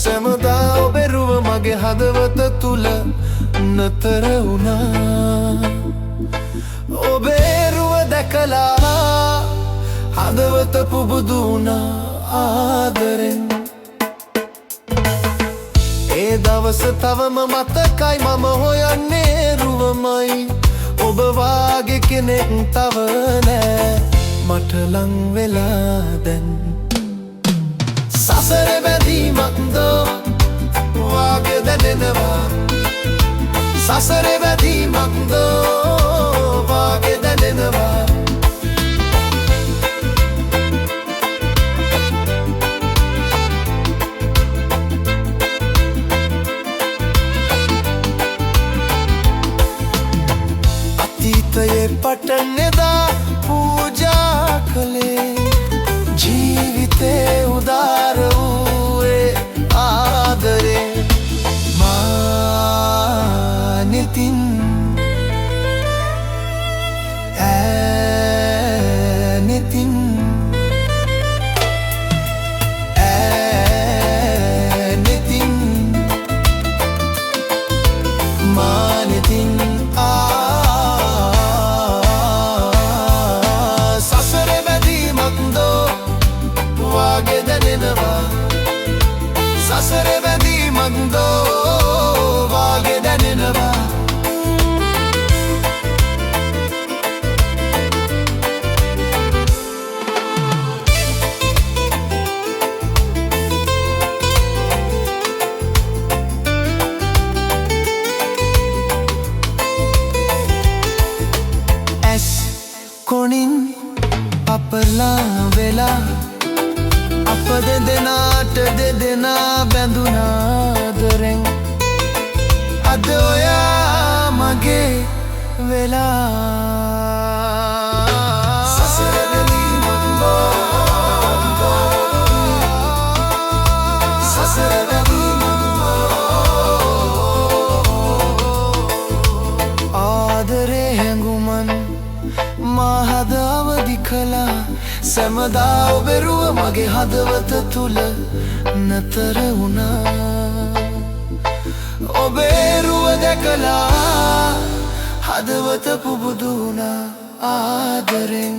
සැමදා ඔබේ රුව මගේ හදවත තුල නතර වුණා. ඔබේ රුව දැකලා හදවත පුබුදු වුණා ආදරෙන්. ඒ දවස තවම මතකයි, මම හොයන්නේ රුවමයි. ඔබ වාගේ කෙනෙක් තව නෑ මට ලං වෙලා දැන්. සසර බැඳීමක්ද වාගේ දැනෙනවා, සසර බැඳීමක්ද වාගේ දැනෙනවා. අතීතයේ පටන් එදා පූජා කළේ, ජීවිතේ උදාර වූයේ ආදරේ. මානෙතින් ඈනෙතින් ඈනෙතින් මානෙතින් සසර බැඳීමක්ද වාගේ දැනෙනවා, සසර බැඳීමක්ද වාගේ දැනෙනවා. ඇස් කොණින් අපලා වෙලා අප දෙදෙනාට දෙදෙනා බැඳුනාදරෙන්. අද ඔයා මගේ වෙලා. සසර බැඳීමක්ද සසර බැඳීමක්ද ආදරේ හැඟුමන් මා හද අවදි කළා. සැමදා ඔබේ රුව මගේ හදවත තුල නතර වුණා. ඔබේ රුව දැකලා හදවත පුබුදු වුණා ආදරෙන්.